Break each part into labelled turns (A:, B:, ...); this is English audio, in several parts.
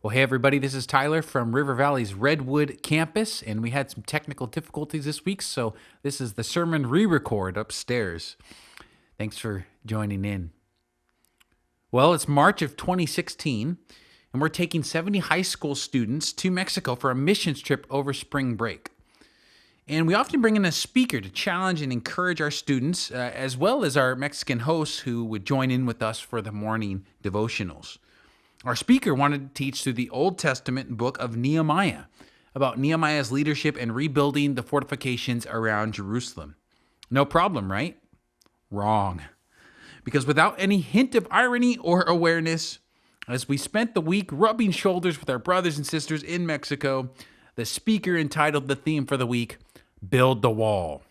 A: Well, hey, everybody, this is Tyler from River Valley's Redwood campus, and we had some technical difficulties this week, so this is the sermon re-record upstairs. Thanks for joining in. Well, it's March of 2016, and we're taking 70 high school students to Mexico for a missions trip over spring break. And we often bring in a speaker to challenge and encourage our students, as well as our Mexican hosts who would join in with us for the morning devotionals. Our speaker wanted to teach through the Old Testament book of Nehemiah about Nehemiah's leadership and rebuilding the fortifications around Jerusalem. No problem, right? Wrong. Because without any hint of irony or awareness, as we spent the week rubbing shoulders with our brothers and sisters in Mexico, the speaker entitled the theme for the week, Build the Wall.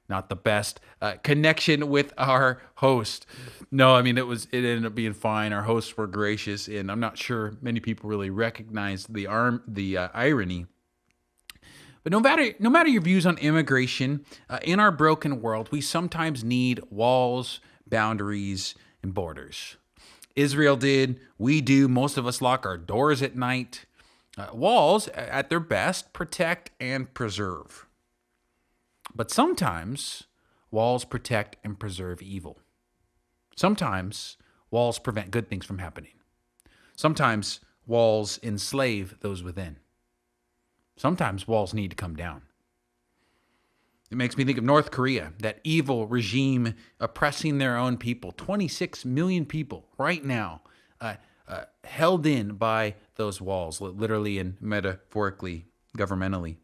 A: Not the best connection with our host. No, I mean, it ended up being fine. Our hosts were gracious, and I'm not sure many people really recognized the irony. But no matter your views on immigration, in our broken world, we sometimes need walls, boundaries, and borders. Israel did. We do. Most of us lock our doors at night. Walls, at their best, protect and preserve. But sometimes walls protect and preserve evil. Sometimes walls prevent good things from happening. Sometimes walls enslave those within. Sometimes walls need to come down. It makes me think of North Korea, that evil regime oppressing their own people. 26 million people right now held in by those walls, literally and metaphorically, governmentally.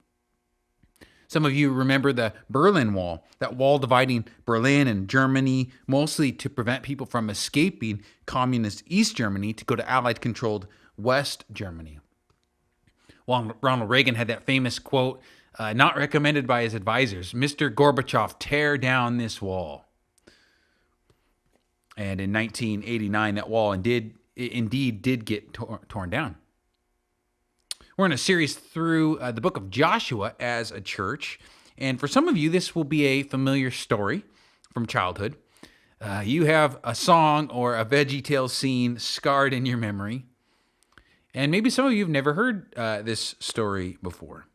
A: Some of you remember the Berlin Wall, that wall dividing Berlin and Germany, mostly to prevent people from escaping communist East Germany to go to Allied-controlled West Germany. Well, Ronald Reagan had that famous quote, not recommended by his advisors, "Mr. Gorbachev, tear down this wall." And in 1989, that wall indeed did get torn down. We're in a series through the book of Joshua as a church, and for some of you, this will be a familiar story from childhood. You have a song or a VeggieTales scene scarred in your memory, and maybe some of you have never heard this story before.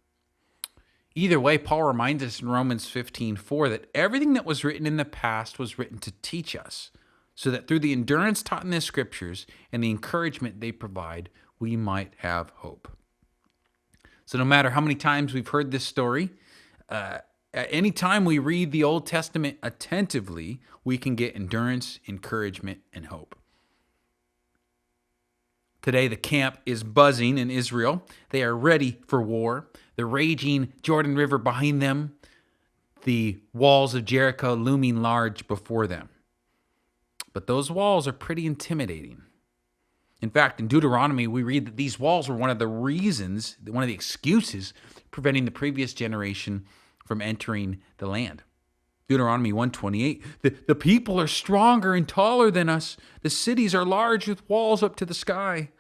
A: Either way, Paul reminds us in Romans 15:4 that everything that was written in the past was written to teach us, so that through the endurance taught in the scriptures and the encouragement they provide, we might have hope. So no matter how many times we've heard this story, at any time we read the Old Testament attentively, we can get endurance, encouragement, and hope. Today, the camp is buzzing in Israel. They are ready for war. The raging Jordan River behind them, the walls of Jericho looming large before them. But those walls are pretty intimidating. In fact, in Deuteronomy, we read that these walls were one of the excuses preventing the previous generation from entering the land. Deuteronomy 1:28, the people are stronger and taller than us. The cities are large with walls up to the sky.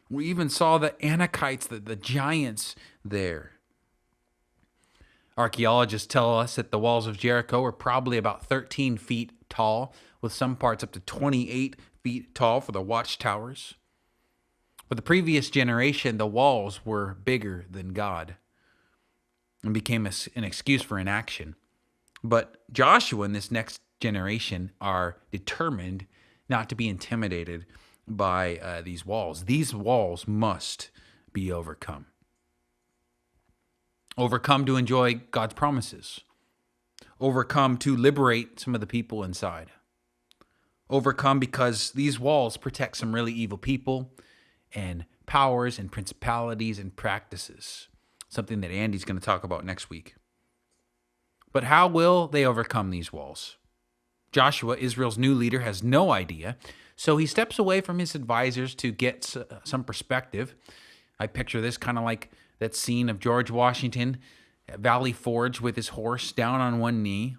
A: We even saw the Anakites, the giants there. Archaeologists tell us that the walls of Jericho are probably about 13 feet tall, with some parts up to 28 feet tall for the watchtowers. For the previous generation, the walls were bigger than God and became an excuse for inaction. But Joshua and this next generation are determined not to be intimidated by these walls. These walls must be overcome. Overcome to enjoy God's promises. Overcome to liberate some of the people inside. Overcome because these walls protect some really evil people and powers and principalities and practices, something that Andy's going to talk about next week. But how will they overcome these walls? Joshua, Israel's new leader, has no idea, so he steps away from his advisors to get some perspective. I picture this kind of like that scene of George Washington at Valley Forge with his horse down on one knee.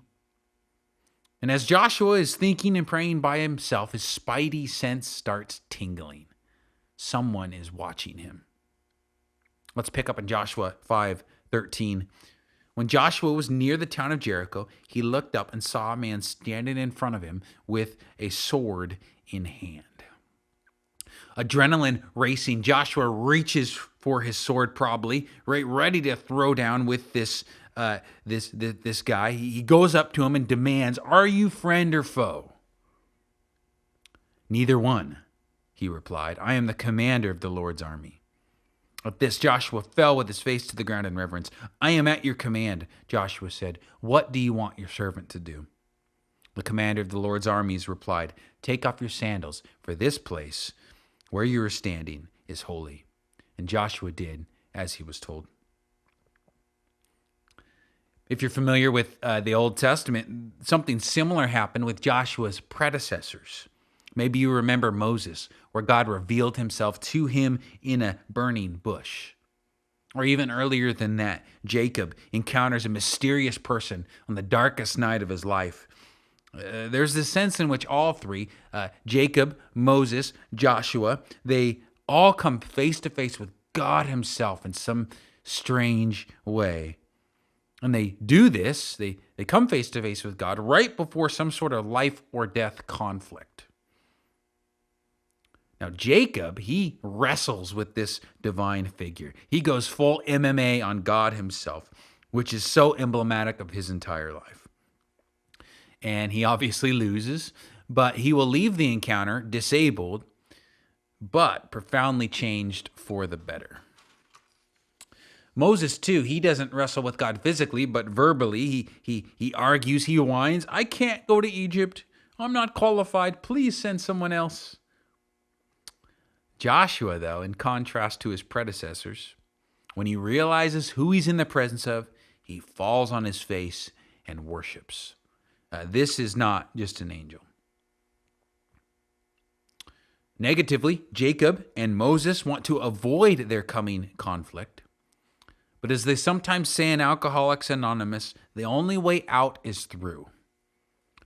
A: And as Joshua is thinking and praying by himself, his spidey sense starts tingling. Someone is watching him. Let's pick up in Joshua 5:13. When Joshua was near the town of Jericho, he looked up and saw a man standing in front of him with a sword in hand. Adrenaline racing, Joshua reaches for his sword, probably right, ready to throw down with this guy. He goes up to him and demands, "Are you friend or foe?" "Neither one," he replied. "I am the commander of the Lord's army." At this, Joshua fell with his face to the ground in reverence. "I am at your command," Joshua said. "What do you want your servant to do?" The commander of the Lord's armies replied, "Take off your sandals, for this place where you are standing is holy." And Joshua did as he was told. If you're familiar with the Old Testament, something similar happened with Joshua's predecessors. Maybe you remember Moses, where God revealed himself to him in a burning bush. Or even earlier than that, Jacob encounters a mysterious person on the darkest night of his life. There's this sense in which all three, Jacob, Moses, Joshua, they all come face to face with God himself in some strange way. And they do this, they come face to face with God right before some sort of life or death conflict. Now, Jacob, he wrestles with this divine figure. He goes full MMA on God himself, which is so emblematic of his entire life. And he obviously loses, but he will leave the encounter disabled, but profoundly changed for the better. Moses, too, he doesn't wrestle with God physically, but verbally. He argues, he whines, "I can't go to Egypt. I'm not qualified. Please send someone else." Joshua, though, in contrast to his predecessors, when he realizes who he's in the presence of, he falls on his face and worships. This is not just an angel. Negatively, Jacob and Moses want to avoid their coming conflict. But as they sometimes say in Alcoholics Anonymous, the only way out is through.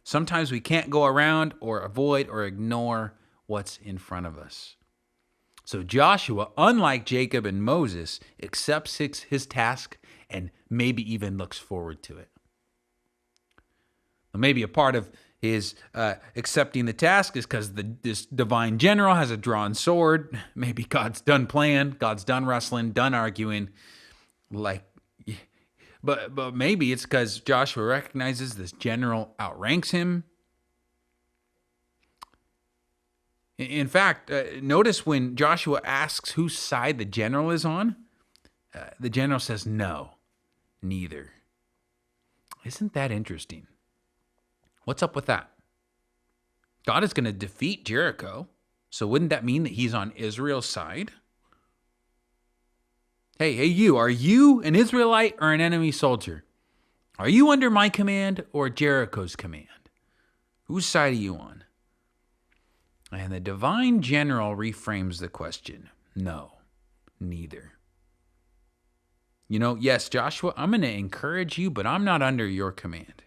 A: Sometimes we can't go around or avoid or ignore what's in front of us. So Joshua, unlike Jacob and Moses, accepts his task and maybe even looks forward to it. Maybe a part of his accepting the task is because this divine general has a drawn sword. Maybe God's done playing, God's done wrestling, done arguing. But maybe it's because Joshua recognizes this general outranks him. In fact, notice when Joshua asks whose side the general is on, the general says, "No, neither." Isn't that interesting? What's up with that? God is going to defeat Jericho, so wouldn't that mean that he's on Israel's side? Hey, you, are you an Israelite or an enemy soldier? Are you under my command or Jericho's command? Whose side are you on? And the divine general reframes the question. No, neither. Yes, Joshua, I'm going to encourage you, but I'm not under your command.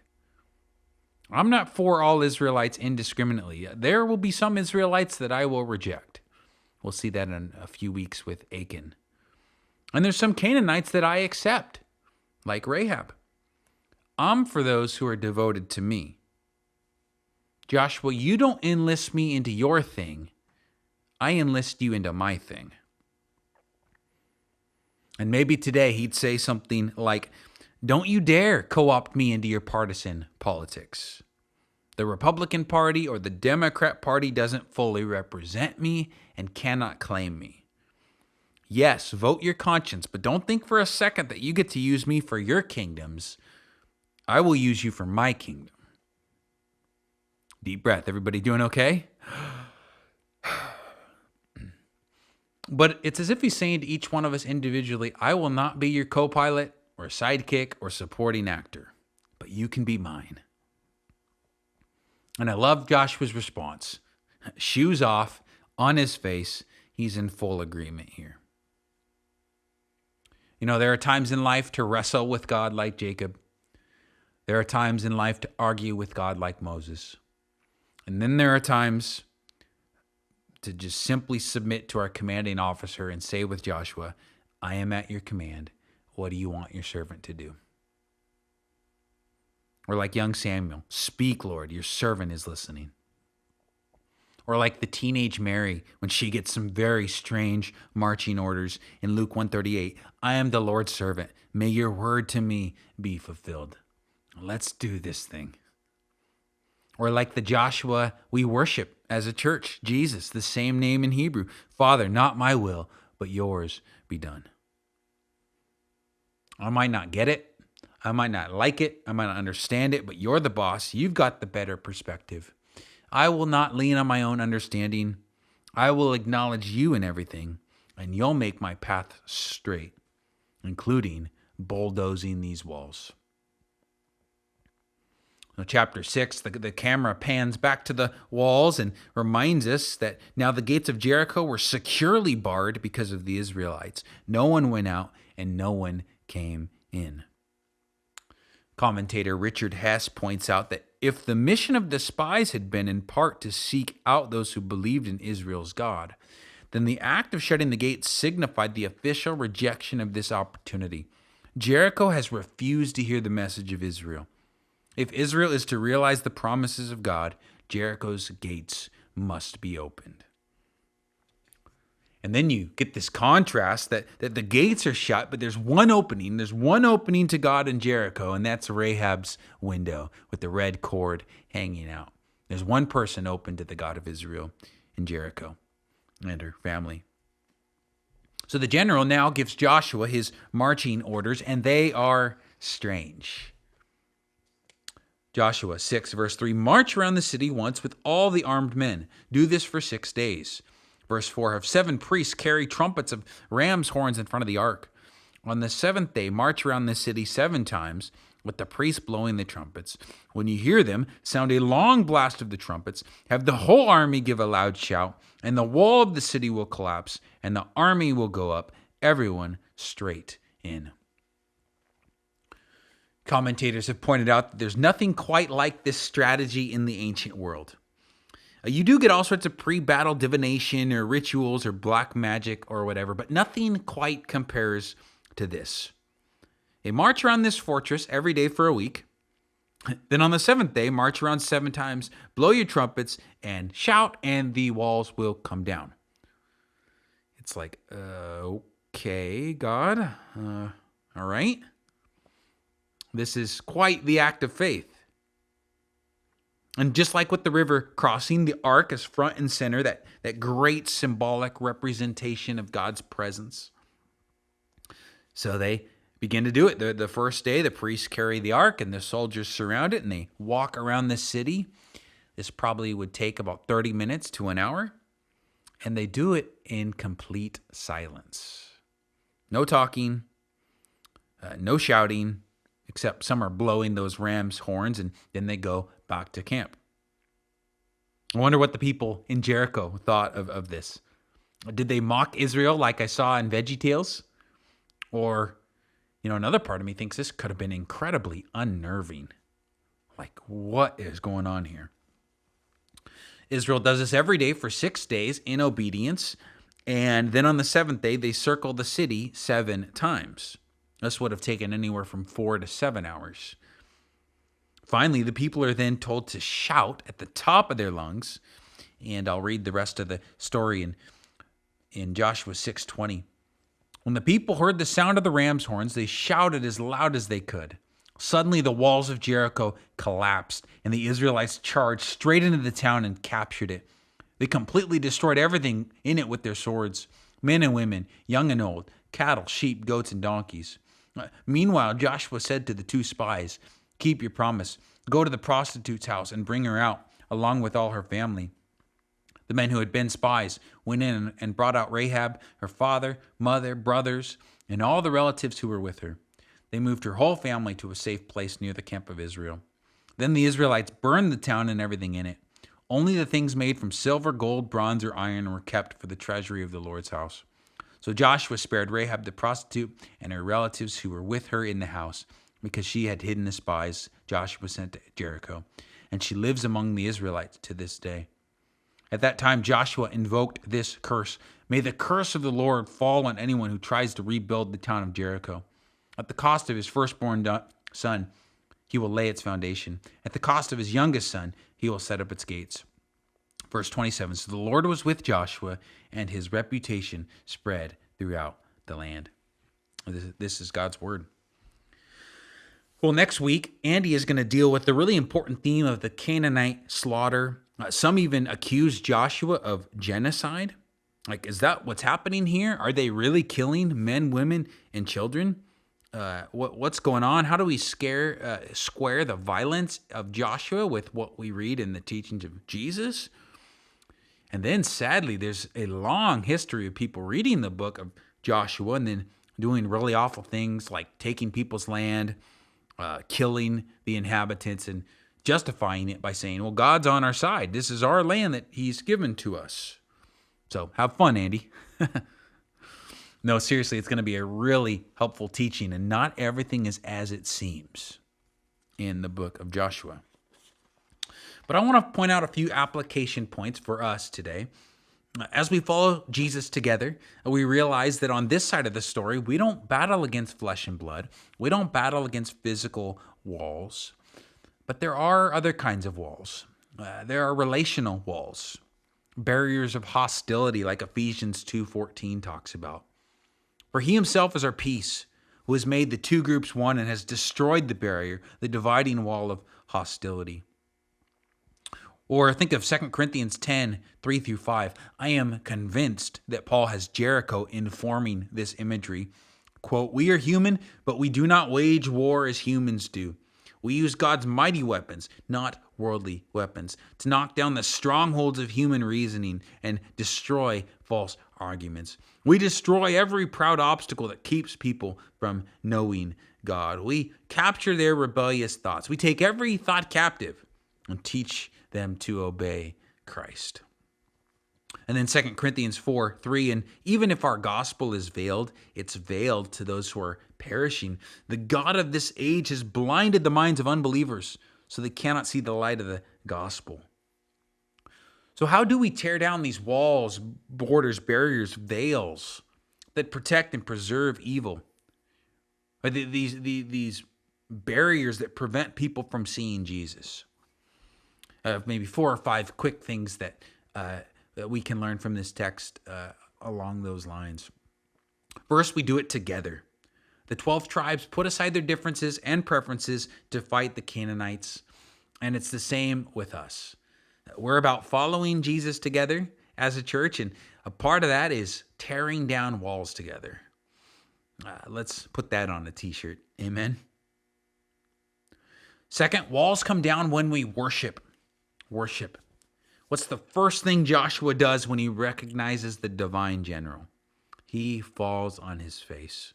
A: I'm not for all Israelites indiscriminately. There will be some Israelites that I will reject. We'll see that in a few weeks with Achan. And there's some Canaanites that I accept, like Rahab. I'm for those who are devoted to me. Joshua, you don't enlist me into your thing. I enlist you into my thing. And maybe today he'd say something like, "Don't you dare co-opt me into your partisan politics. The Republican Party or the Democrat Party doesn't fully represent me and cannot claim me. Yes, vote your conscience, but don't think for a second that you get to use me for your kingdoms. I will use you for my kingdom." Deep breath. Everybody doing okay? But it's as if he's saying to each one of us individually, I will not be your co-pilot or sidekick or supporting actor, but you can be mine. And I love Joshua's response. Shoes off, on his face, he's in full agreement here. There are times in life to wrestle with God like Jacob. There are times in life to argue with God like Moses. And then there are times to just simply submit to our commanding officer and say with Joshua, I am at your command. What do you want your servant to do? Or like young Samuel, speak, Lord, your servant is listening. Or like the teenage Mary when she gets some very strange marching orders in Luke 138. I am the Lord's servant. May your word to me be fulfilled. Let's do this thing. Or like the Joshua we worship as a church, Jesus, the same name in Hebrew. Father, not my will, but yours be done. I might not get it. I might not like it. I might not understand it, but you're the boss. You've got the better perspective. I will not lean on my own understanding. I will acknowledge you in everything, and you'll make my path straight, including bulldozing these walls. Now, chapter 6, the camera pans back to the walls and reminds us that now the gates of Jericho were securely barred because of the Israelites. No one went out and no one came in. Commentator Richard Hess points out that if the mission of the spies had been in part to seek out those who believed in Israel's God, then the act of shutting the gates signified the official rejection of this opportunity. Jericho has refused to hear the message of Israel. If Israel is to realize the promises of God, Jericho's gates must be opened. And then you get this contrast that the gates are shut, but there's one opening. There's one opening to God in Jericho, and that's Rahab's window with the red cord hanging out. There's one person open to the God of Israel in Jericho and her family. So the general now gives Joshua his marching orders, and they are strange. Joshua 6, verse 3, march around the city once with all the armed men. Do this for 6 days. Verse 4, have 7 priests carry trumpets of ram's horns in front of the ark. On the 7th day, march around the city 7 times with the priests blowing the trumpets. When you hear them, sound a long blast of the trumpets. Have the whole army give a loud shout, and the wall of the city will collapse, and the army will go up, everyone straight in. Commentators have pointed out that there's nothing quite like this strategy in the ancient world. You do get all sorts of pre-battle divination or rituals or black magic or whatever, but nothing quite compares to this. They march around this fortress every day for a week. Then on the 7th day, march around 7 times, blow your trumpets, and shout, and the walls will come down. It's like, okay, God, all right. This is quite the act of faith. And just like with the river crossing, the ark is front and center, that great symbolic representation of God's presence. So they begin to do it. The first day, the priests carry the ark and the soldiers surround it and they walk around the city. This probably would take about 30 minutes to an hour. And they do it in complete silence. No talking, no shouting, except some are blowing those ram's horns and then they go back to camp. I wonder what the people in Jericho thought of this. Did they mock Israel like I saw in VeggieTales? Or, another part of me thinks this could have been incredibly unnerving. Like, what is going on here? Israel does this every day for 6 days in obedience. And then on the 7th day, they circle the city 7 times. This would have taken anywhere from 4 to 7 hours. Finally, the people are then told to shout at the top of their lungs. And I'll read the rest of the story in Joshua 6:20. When the people heard the sound of the ram's horns, they shouted as loud as they could. Suddenly, the walls of Jericho collapsed, and the Israelites charged straight into the town and captured it. They completely destroyed everything in it with their swords, men and women, young and old, cattle, sheep, goats, and donkeys. Meanwhile, Joshua said to the 2 spies, keep your promise. Go to the prostitute's house and bring her out, along with all her family. The men who had been spies went in and brought out Rahab, her father, mother, brothers, and all the relatives who were with her. They moved her whole family to a safe place near the camp of Israel. Then the Israelites burned the town and everything in it. Only the things made from silver, gold, bronze, or iron were kept for the treasury of the Lord's house. So Joshua spared Rahab the prostitute and her relatives who were with her in the house, because she had hidden the spies Joshua sent to Jericho, and she lives among the Israelites to this day. At that time, Joshua invoked this curse. May the curse of the Lord fall on anyone who tries to rebuild the town of Jericho. At the cost of his firstborn son, he will lay its foundation. At the cost of his youngest son, he will set up its gates. Verse 27, so the Lord was with Joshua, and his reputation spread throughout the land. This is God's word. Well, next week, Andy is going to deal with the really important theme of the Canaanite slaughter. Some even accuse Joshua of genocide. Like, is that what's happening here? Are they really killing men, women, and children? What's going on? How do we square the violence of Joshua with what we read in the teachings of Jesus? And then, sadly, there's a long history of people reading the book of Joshua and then doing really awful things like taking people's land, killing the inhabitants, and justifying it by saying, well, God's on our side. This is our land that he's given to us. So have fun, Andy. No, seriously, it's going to be a really helpful teaching, and not everything is as it seems in the book of Joshua. But I want to point out a few application points for us today. As we follow Jesus together, we realize that on this side of the story, we don't battle against flesh and blood. We don't battle against physical walls. But there are other kinds of walls. There are relational walls, barriers of hostility like Ephesians 2:14 talks about. For he himself is our peace, who has made the two groups one and has destroyed the barrier, the dividing wall of hostility. Or think of 2 Corinthians 10:3-5. I am convinced that Paul has Jericho informing this imagery. Quote, we are human, but we do not wage war as humans do. We use God's mighty weapons, not worldly weapons, to knock down the strongholds of human reasoning and destroy false arguments. We destroy every proud obstacle that keeps people from knowing God. We capture their rebellious thoughts. We take every thought captive and teach them to obey Christ. And then 2 Corinthians 4:3, and even if our gospel is veiled, it's veiled to those who are perishing. The God of this age has blinded the minds of unbelievers so they cannot see the light of the gospel. So how do we tear down these walls, borders, barriers, veils that protect and preserve evil? Or these barriers that prevent people from seeing Jesus? Maybe 4 or 5 quick things that we can learn from this text along those lines. First, we do it together. The 12 tribes put aside their differences and preferences to fight the Canaanites, and it's the same with us. We're about following Jesus together as a church, and a part of that is tearing down walls together. Let's put that on a t-shirt. Amen. Second, walls come down when we worship. Worship. What's the first thing Joshua does when he recognizes the divine general? He falls on his face.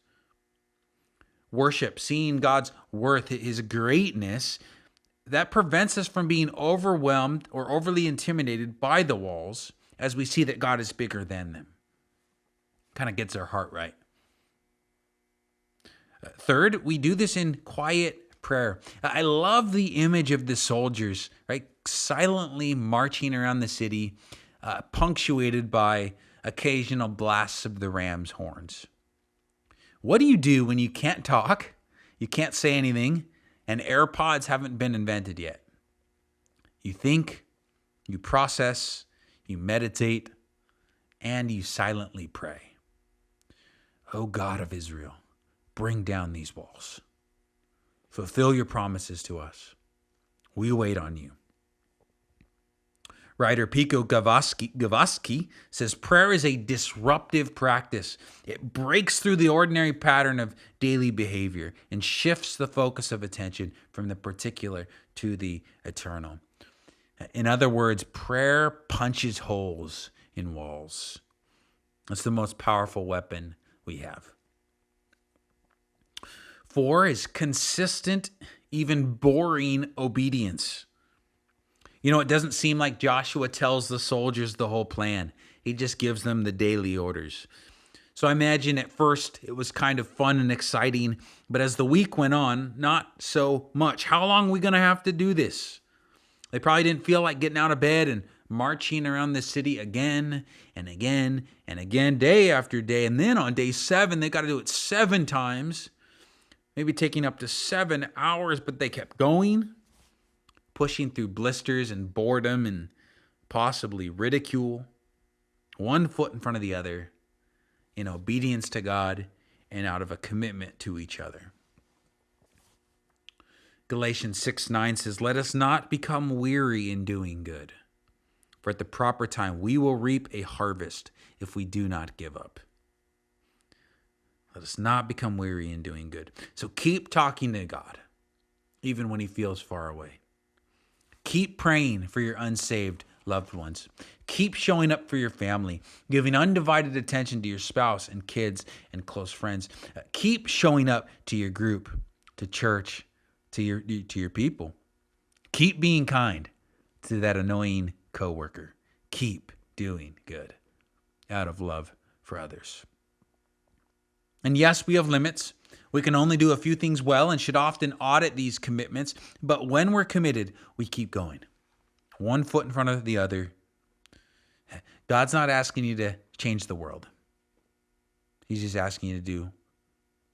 A: Worship, seeing God's worth, his greatness, that prevents us from being overwhelmed or overly intimidated by the walls as we see that God is bigger than them. Kind of gets our heart right. Third, we do this in quiet prayer. I love the image of the soldiers, right? Silently marching around the city, punctuated by occasional blasts of the ram's horns. What do you do when you can't talk, you can't say anything, and AirPods haven't been invented yet? You think, you process, you meditate, and you silently pray. O God of Israel, bring down these walls. Fulfill your promises to us. We wait on you. Writer Pico Gavaski says prayer is a disruptive practice. It breaks through the ordinary pattern of daily behavior and shifts the focus of attention from the particular to the eternal. In other words, prayer punches holes in walls. It's the most powerful weapon we have. 4 is consistent, even boring obedience. You know, it doesn't seem like Joshua tells the soldiers the whole plan. He just gives them the daily orders. So I imagine at first it was kind of fun and exciting, but as the week went on, not so much. How long are we going to have to do this? They probably didn't feel like getting out of bed and marching around the city again and again and again, day after day. And then on day 7, they got to do it 7 times, maybe taking up to 7 hours, but they kept going, pushing through blisters and boredom and possibly ridicule, one foot in front of the other, in obedience to God and out of a commitment to each other. Galatians 6:9 says, "Let us not become weary in doing good, for at the proper time we will reap a harvest if we do not give up." Let us not become weary in doing good. So keep talking to God, even when he feels far away. Keep praying for your unsaved loved ones. Keep showing up for your family, giving undivided attention to your spouse and kids and close friends. Keep showing up to your group, to church, to your people. Keep being kind to that annoying coworker. Keep doing good out of love for others. And yes, we have limits. We can only do a few things well and should often audit these commitments. But when we're committed, we keep going. One foot in front of the other. God's not asking you to change the world. He's just asking you to do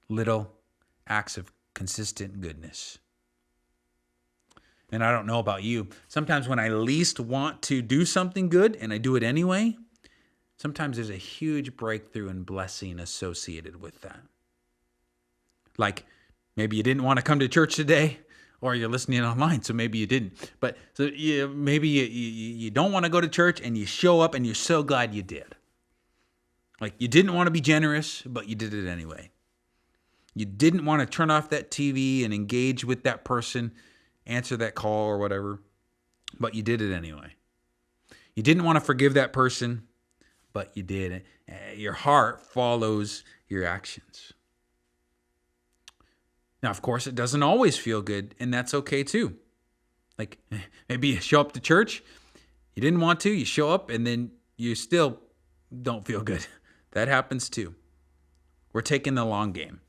A: little acts of consistent goodness. And I don't know about you. Sometimes when I least want to do something good and I do it anyway, sometimes there's a huge breakthrough and blessing associated with that. Like maybe you didn't want to come to church today, or you're listening online, so maybe you didn't. But so maybe you don't want to go to church and you show up and you're so glad you did. Like you didn't want to be generous, but you did it anyway. You didn't want to turn off that TV and engage with that person, answer that call or whatever, but you did it anyway. You didn't want to forgive that person, but you did. Your heart follows your actions. Now, of course, it doesn't always feel good, and that's okay too. Like maybe you show up to church, you didn't want to, you show up, and then you still don't feel good. That happens too. We're taking the long game.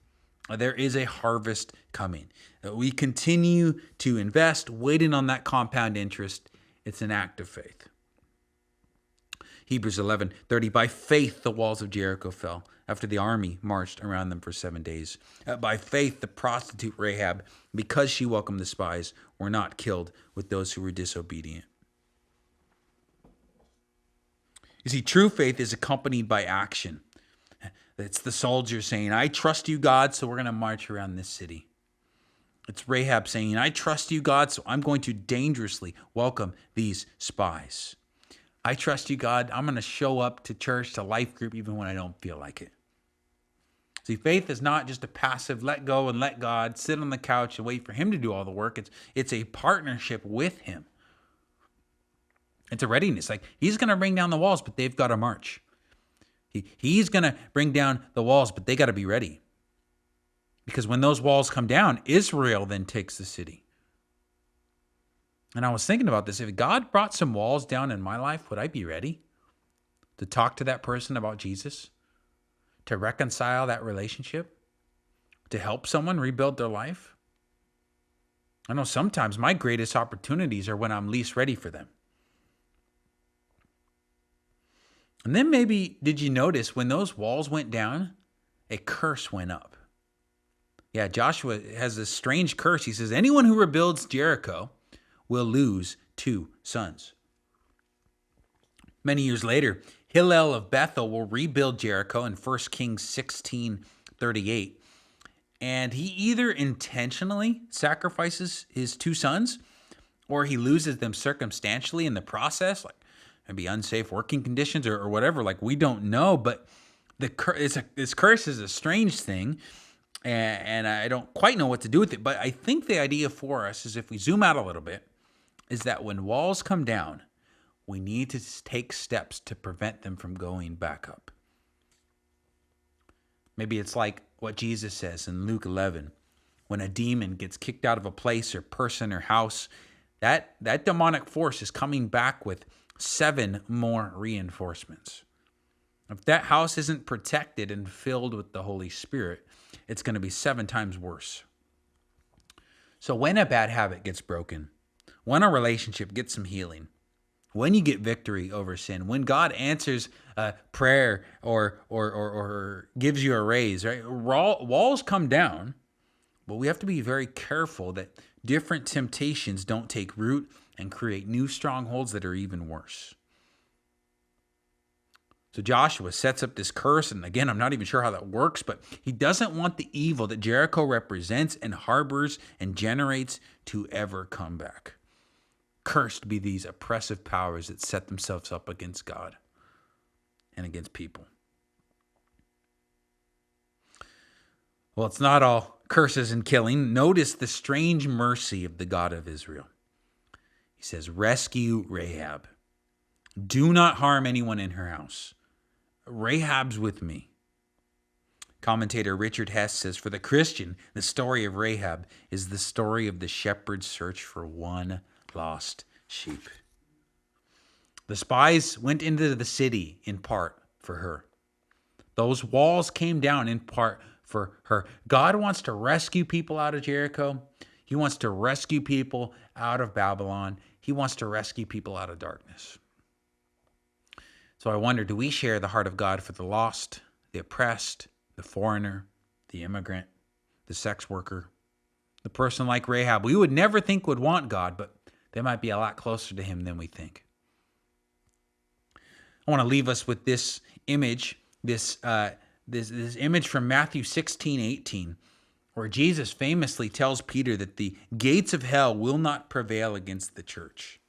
A: There is a harvest coming. We continue to invest, waiting on that compound interest. It's an act of faith. Hebrews 11:30, by faith the walls of Jericho fell after the army marched around them for 7 days. By faith the prostitute Rahab, because she welcomed the spies, were not killed with those who were disobedient. You see, true faith is accompanied by action. It's the soldier saying, I trust you, God, so we're going to march around this city. It's Rahab saying, I trust you, God, so I'm going to dangerously welcome these spies. I trust you, God, I'm going to show up to church, to life group, even when I don't feel like it. See, faith is not just a passive let go and let God, sit on the couch and wait for him to do all the work. It's a partnership with him. It's a readiness. Like he's going to bring down the walls, but they've got to march. He's going to bring down the walls, but they got to be ready. Because when those walls come down, Israel then takes the city. And I was thinking about this. If God brought some walls down in my life, would I be ready to talk to that person about Jesus? To reconcile that relationship? To help someone rebuild their life? I know sometimes my greatest opportunities are when I'm least ready for them. And then maybe, did you notice when those walls went down, a curse went up? Yeah, Joshua has this strange curse. He says, anyone who rebuilds Jericho will lose 2 sons. Many years later, Hillel of Bethel will rebuild Jericho in 1 Kings 16:38. And he either intentionally sacrifices his 2 sons, or he loses them circumstantially in the process, like maybe unsafe working conditions or whatever. Like we don't know, but this curse is a strange thing, and I don't quite know what to do with it. But I think the idea for us is, if we zoom out a little bit, is that when walls come down, we need to take steps to prevent them from going back up. Maybe it's like what Jesus says in Luke 11, when a demon gets kicked out of a place or person or house, that demonic force is coming back with 7 more reinforcements. If that house isn't protected and filled with the Holy Spirit, it's going to be 7 times worse. So when a bad habit gets broken, when a relationship gets some healing, when you get victory over sin, when God answers a prayer or gives you a raise, right? Walls come down, but we have to be very careful that different temptations don't take root and create new strongholds that are even worse. So Joshua sets up this curse, and again, I'm not even sure how that works, but he doesn't want the evil that Jericho represents and harbors and generates to ever come back. Cursed be these oppressive powers that set themselves up against God and against people. Well, it's not all curses and killing. Notice the strange mercy of the God of Israel. He says, rescue Rahab. Do not harm anyone in her house. Rahab's with me. Commentator Richard Hess says, for the Christian, the story of Rahab is the story of the shepherd's search for one lost sheep. The spies went into the city in part for her. Those walls came down in part for her. God wants to rescue people out of Jericho. He wants to rescue people out of Babylon. He wants to rescue people out of darkness. So I wonder, do we share the heart of God for the lost, the oppressed, the foreigner, the immigrant, the sex worker, the person like Rahab we would never think would want God, but they might be a lot closer to him than we think? I want to leave us with this image, this image from Matthew 16:18, where Jesus famously tells Peter that the gates of hell will not prevail against the church.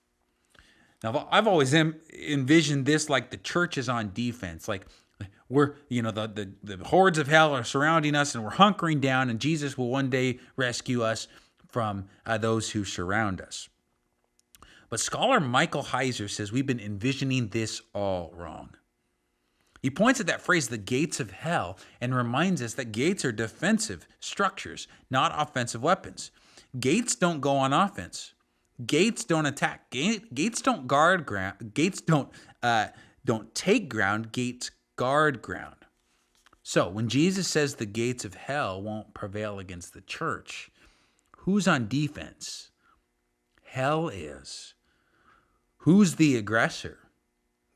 A: Now, I've always envisioned this like the church is on defense, like we're, the hordes of hell are surrounding us and we're hunkering down, and Jesus will one day rescue us from those who surround us. But scholar Michael Heiser says we've been envisioning this all wrong. He points at that phrase, the gates of hell, and reminds us that gates are defensive structures, not offensive weapons. Gates don't go on offense. Gates don't attack. Gates don't guard ground. Gates don't take ground. Gates guard ground. So when Jesus says the gates of hell won't prevail against the church, who's on defense? Hell is. Who's the aggressor?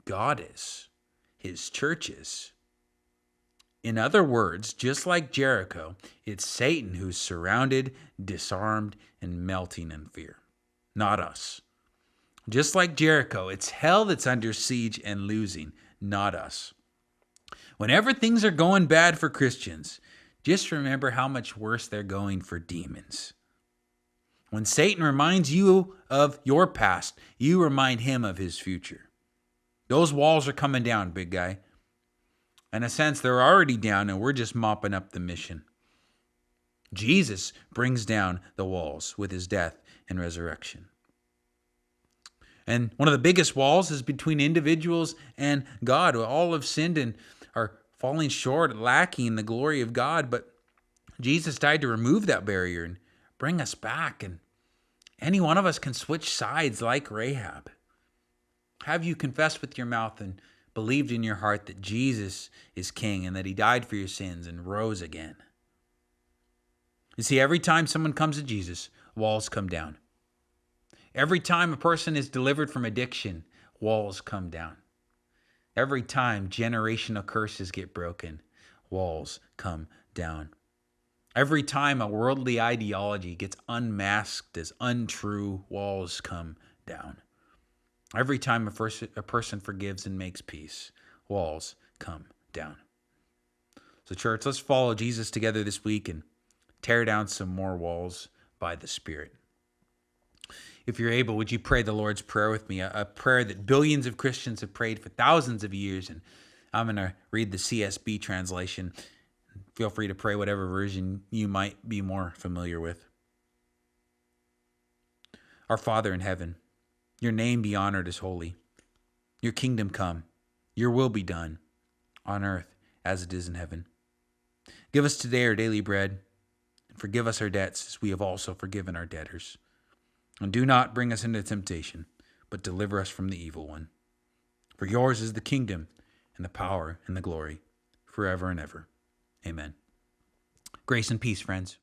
A: God is. His church is. In other words, just like Jericho, it's Satan who's surrounded, disarmed, and melting in fear. Not us. Just like Jericho, it's hell that's under siege and losing, not us. Whenever things are going bad for Christians, just remember how much worse they're going for demons. When Satan reminds you of your past, you remind him of his future. Those walls are coming down, big guy. In a sense, they're already down and we're just mopping up the mission. Jesus brings down the walls with his death and resurrection. And one of the biggest walls is between individuals and God. All have sinned and are falling short, lacking the glory of God. But Jesus died to remove that barrier and bring us back. And any one of us can switch sides like Rahab. Have you confessed with your mouth and believed in your heart that Jesus is King and that he died for your sins and rose again? You see, every time someone comes to Jesus, walls come down. Every time a person is delivered from addiction, walls come down. Every time generational curses get broken, walls come down. Every time a worldly ideology gets unmasked as untrue, walls come down. Every time a person forgives and makes peace, walls come down. So church, let's follow Jesus together this week and tear down some more walls by the Spirit. If you're able, would you pray the Lord's Prayer with me? A prayer that billions of Christians have prayed for thousands of years. And I'm going to read the CSB translation. Feel free to pray whatever version you might be more familiar with. Our Father in heaven, your name be honored as holy. Your kingdom come. Your will be done on earth as it is in heaven. Give us today our daily bread. And forgive us our debts as we have also forgiven our debtors. And do not bring us into temptation, but deliver us from the evil one. For yours is the kingdom and the power and the glory forever and ever. Amen. Grace and peace, friends.